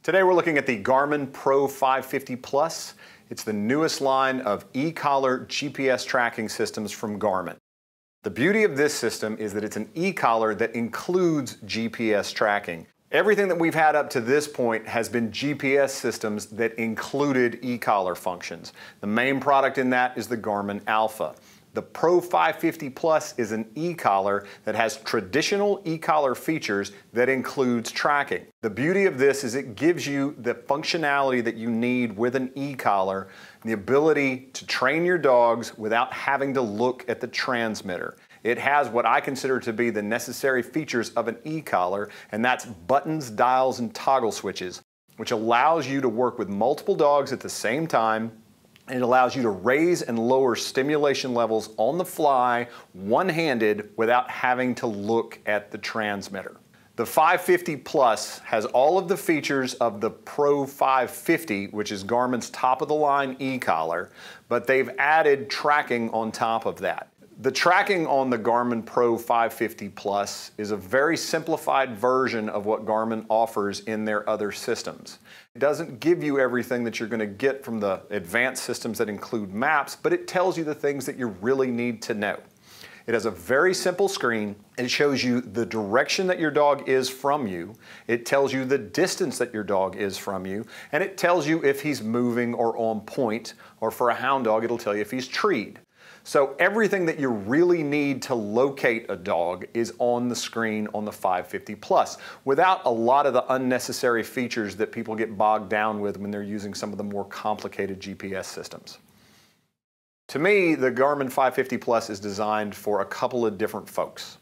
Today we're looking at the Garmin Pro 550 Plus. It's the newest line of e-collar GPS tracking systems from Garmin. The beauty of this system is that it's an e-collar that includes GPS tracking. Everything that we've had up to this point has been GPS systems that included e-collar functions. The main product in that is the Garmin Alpha. The Pro 550 Plus is an e-collar that has traditional e-collar features that includes tracking. The beauty of this is it gives you the functionality that you need with an e-collar, the ability to train your dogs without having to look at the transmitter. It has what I consider to be the necessary features of an e-collar, and that's buttons, dials, and toggle switches, which allows you to work with multiple dogs at the same time. And it allows you to raise and lower stimulation levels on the fly, one-handed, without having to look at the transmitter. The 550 Plus has all of the features of the Pro 550, which is Garmin's top-of-the-line e-collar, but they've added tracking on top of that. The tracking on the Garmin Pro 550 Plus is a very simplified version of what Garmin offers in their other systems. It doesn't give you everything that you're going to get from the advanced systems that include maps, but it tells you the things that you really need to know. It has a very simple screen. It shows you the direction that your dog is from you. It tells you the distance that your dog is from you, and it tells you if he's moving or on point, or for a hound dog, it'll tell you if he's treed. So everything that you really need to locate a dog is on the screen on the 550 Plus, without a lot of the unnecessary features that people get bogged down with when they're using some of the more complicated GPS systems. To me, the Garmin 550 Plus is designed for a couple of different folks.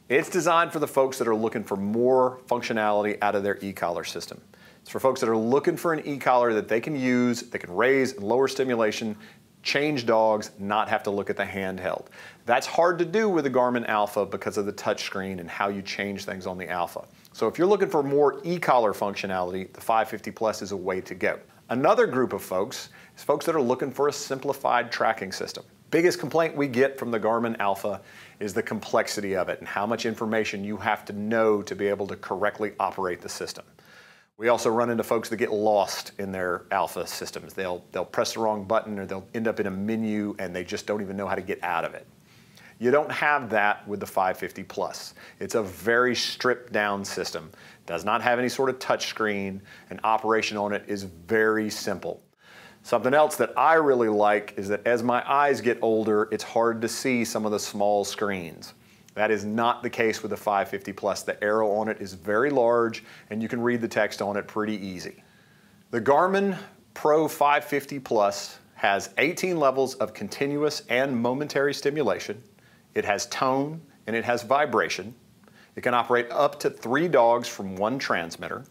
It's designed for the folks that are looking for more functionality out of their e-collar system. It's for folks that are looking for an e-collar that they can use, that can raise and lower stimulation, change dogs, not have to look at the handheld. That's hard to do with the Garmin Alpha because of the touchscreen and how you change things on the Alpha. So if you're looking for more e-collar functionality, the 550 Plus is a way to go. Another group of folks is folks that are looking for a simplified tracking system. Biggest complaint we get from the Garmin Alpha is the complexity of it and how much information you have to know to be able to correctly operate the system. We also run into folks that get lost in their Alpha systems. They'll press the wrong button, or they'll end up in a menu and they just don't even know how to get out of it. You don't have that with the 550 Plus. It's a very stripped down system. Does not have any sort of touch screen, and operation on it is very simple. Something else that I really like is that as my eyes get older, it's hard to see some of the small screens. That is not the case with the 550 Plus. The arrow on it is very large and you can read the text on it pretty easy. The Garmin Pro 550 Plus has 18 levels of continuous and momentary stimulation. It has tone and it has vibration. It can operate up to 3 dogs from one transmitter.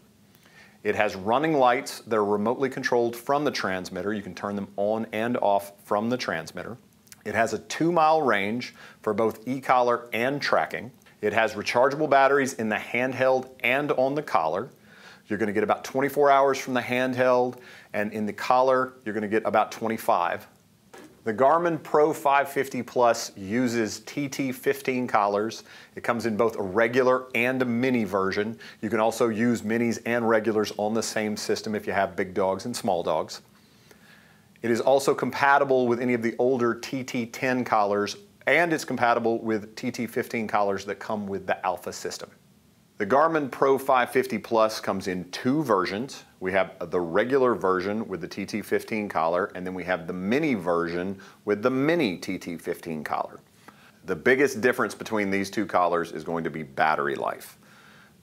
It has running lights that are remotely controlled from the transmitter. You can turn them on and off from the transmitter. It has a 2-mile range for both e-collar and tracking. It has rechargeable batteries in the handheld and on the collar. You're going to get about 24 hours from the handheld, and in the collar, you're going to get about 25. The Garmin Pro 550 Plus uses TT15 collars. It comes in both a regular and a mini version. You can also use minis and regulars on the same system if you have big dogs and small dogs. It is also compatible with any of the older TT10 collars, and it's compatible with TT15 collars that come with the Alpha system. The Garmin Pro 550 Plus comes in 2 versions. We have the regular version with the TT15 collar, and then we have the mini version with the mini TT15 collar. The biggest difference between these 2 collars is going to be battery life.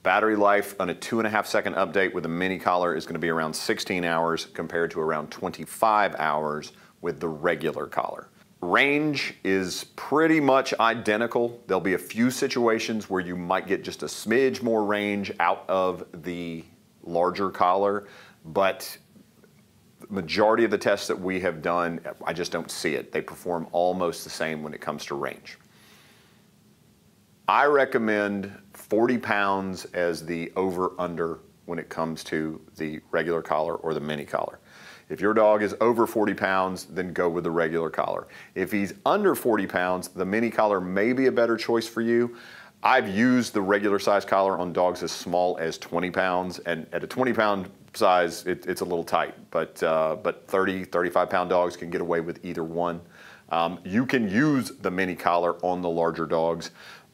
Battery life on a 2.5-second update with the mini collar is going to be around 16 hours compared to around 25 hours with the regular collar. Range is pretty much identical. There'll be a few situations where you might get just a smidge more range out of the larger collar, but the majority of the tests that we have done, I just don't see it. They perform almost the same when it comes to range. I recommend 40 pounds as the over-under when it comes to the regular collar or the mini collar. If your dog is over 40 pounds, then go with the regular collar. If he's under 40 pounds, the mini collar may be a better choice for you. I've used the regular size collar on dogs as small as 20 pounds, and at a 20-pound size, it's a little tight, but 30, 35-pound dogs can get away with either one. You can use the mini collar on the larger dogs,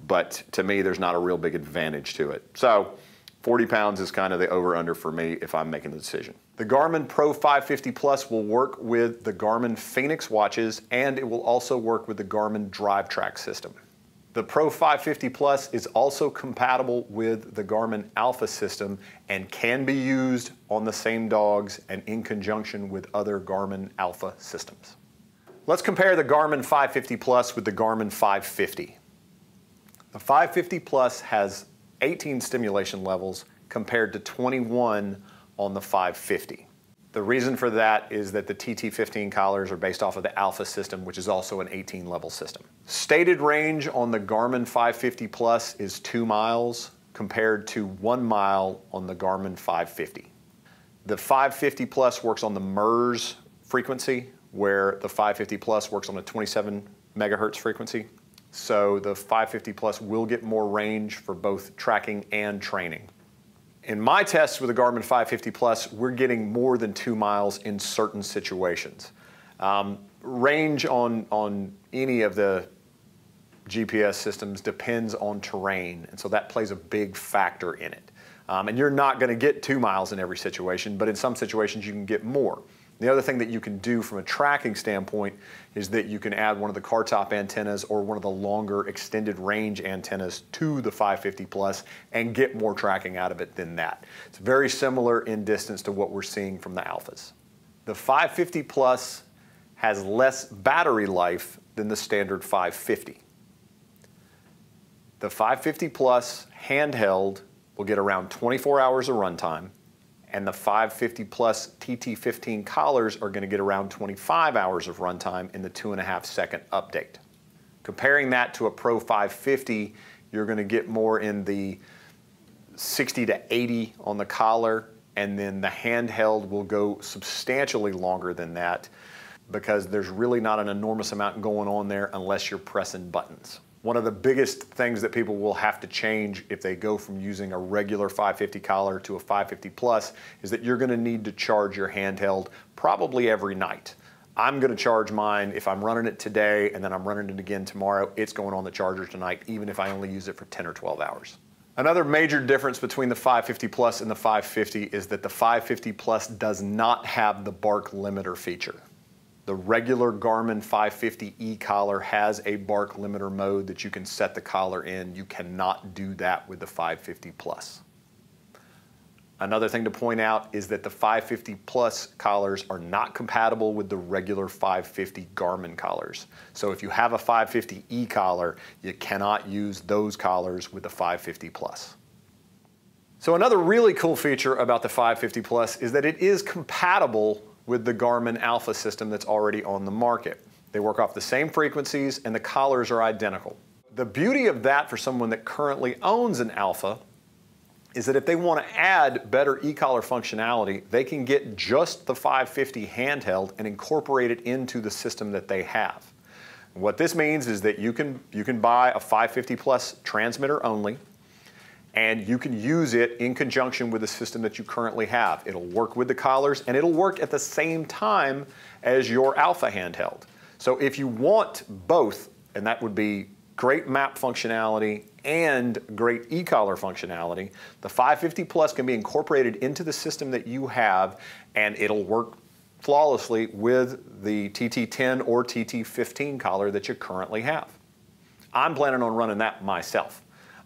but to me, there's not a real big advantage to it. So 40 pounds is kind of the over-under for me if I'm making the decision. The Garmin Pro 550 Plus will work with the Garmin Fenix watches, and it will also work with the Garmin DriveTrack system. The Pro 550 Plus is also compatible with the Garmin Alpha system and can be used on the same dogs and in conjunction with other Garmin Alpha systems. Let's compare the Garmin 550 Plus with the Garmin 550. The 550 Plus has 18 stimulation levels compared to 21 on the 550. The reason for that is that the TT15 collars are based off of the Alpha system, which is also an 18-level system. Stated range on the Garmin 550 Plus is 2 miles compared to 1 mile on the Garmin 550. The 550 Plus works on the MERS frequency, where the 550 Plus works on a 27 megahertz frequency. So the 550 Plus will get more range for both tracking and training. In my tests with the Garmin 550 Plus, we're getting more than 2 miles in certain situations. Range on any of the GPS systems depends on terrain, and so that plays a big factor in it. And you're not going to get 2 miles in every situation, but in some situations you can get more. The other thing that you can do from a tracking standpoint is that you can add one of the car top antennas or one of the longer extended range antennas to the 550 Plus and get more tracking out of it than that. It's very similar in distance to what we're seeing from the Alphas. The 550 Plus has less battery life than the standard 550. The 550 Plus handheld will get around 24 hours of runtime, and the 550 Plus TT15 collars are going to get around 25 hours of runtime in the 2.5-second update. Comparing that to a Pro 550, you're going to get more in the 60 to 80 on the collar, and then the handheld will go substantially longer than that because there's really not an enormous amount going on there unless you're pressing buttons. One of the biggest things that people will have to change if they go from using a regular 550 collar to a 550 Plus is that you're going to need to charge your handheld probably every night. I'm going to charge mine if I'm running it today and then I'm running it again tomorrow. It's going on the charger tonight, even if I only use it for 10 or 12 hours. Another major difference between the 550 Plus and the 550 is that the 550 Plus does not have the bark limiter feature. The regular Garmin 550 e-collar has a bark limiter mode that you can set the collar in. You cannot do that with the 550 Plus. Another thing to point out is that the 550 Plus collars are not compatible with the regular 550 Garmin collars. So if you have a 550 e-collar, you cannot use those collars with the 550 Plus. So another really cool feature about the 550 Plus is that it is compatible with the Garmin Alpha system that's already on the market. They work off the same frequencies and the collars are identical. The beauty of that for someone that currently owns an Alpha is that if they want to add better e-collar functionality, they can get just the 550 handheld and incorporate it into the system that they have. What this means is that you can buy a 550 Plus transmitter only, and you can use it in conjunction with the system that you currently have. It'll work with the collars, and it'll work at the same time as your Alpha handheld. So if you want both, and that would be great map functionality and great e-collar functionality, the 550 Plus can be incorporated into the system that you have, and it'll work flawlessly with the TT10 or TT15 collar that you currently have. I'm planning on running that myself.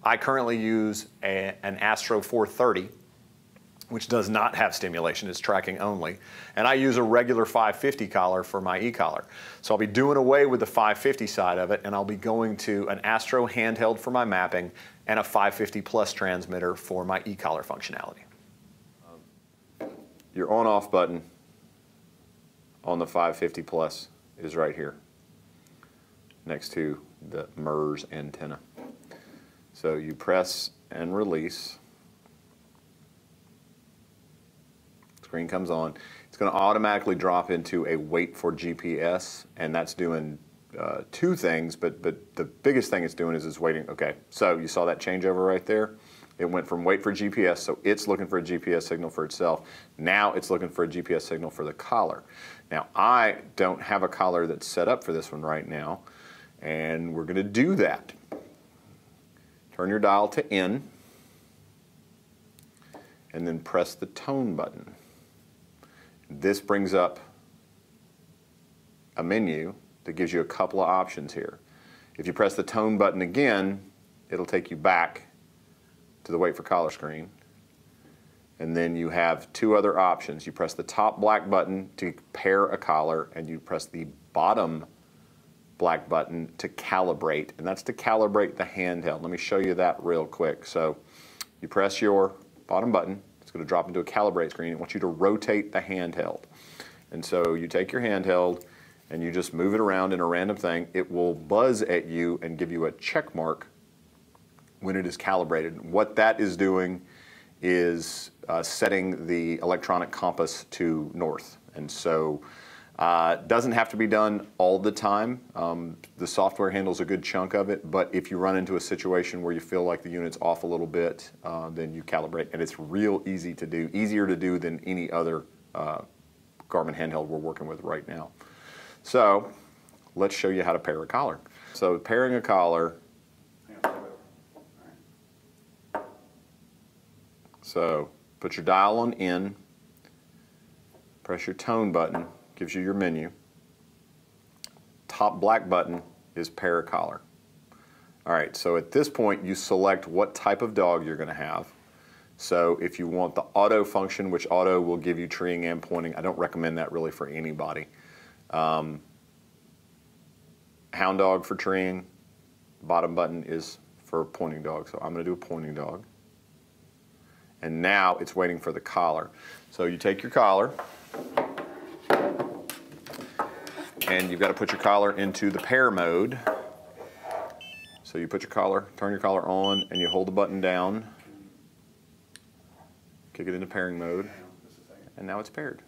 I currently use an Astro 430, which does not have stimulation, it's tracking only, and I use a regular 550 collar for my e-collar. So I'll be doing away with the 550 side of it, and I'll be going to an Astro handheld for my mapping and a 550 Plus transmitter for my e-collar functionality. Your on-off button on the 550 Plus is right here, next to the MERS antenna. So you press and release, screen comes on. It's going to automatically drop into a wait for GPS, and that's doing two things, but the biggest thing it's doing is it's waiting. Okay, so you saw that changeover right there? It went from wait for GPS, so it's looking for a GPS signal for itself. Now it's looking for a GPS signal for the collar. Now I don't have a collar that's set up for this one right now, and we're going to do that. Turn your dial to N, and then press the tone button. This brings up a menu that gives you a couple of options here. If you press the tone button again, it'll take you back to the wait for collar screen. And then you have two other options. You press the top black button to pair a collar, and you press the bottom black button to calibrate, and that's to calibrate the handheld. Let me show you that real quick. So you press your bottom button, it's going to drop into a calibrate screen. It wants you to rotate the handheld. And so you take your handheld and you just move it around in a random thing. It will buzz at you and give you a check mark when it is calibrated. What that is doing is setting the electronic compass to north. And so it doesn't have to be done all the time. The software handles a good chunk of it, but if you run into a situation where you feel like the unit's off a little bit, then you calibrate, and it's real easy to do, easier to do than any other Garmin handheld we're working with right now. So let's show you how to pair a collar. So pairing a collar, so put your dial on N, press your tone button, gives you your menu. Top black button is pair a collar. All right, so at this point you select what type of dog you're going to have. So if you want the auto function, which auto will give you treeing and pointing, I don't recommend that really for anybody. Hound dog for treeing, bottom button is for pointing dog, so I'm going to do a pointing dog. And now it's waiting for the collar. So you take your collar, and you've got to put your collar into the pair mode. So you put your collar, turn your collar on, and you hold the button down, kick it into pairing mode, and now it's paired.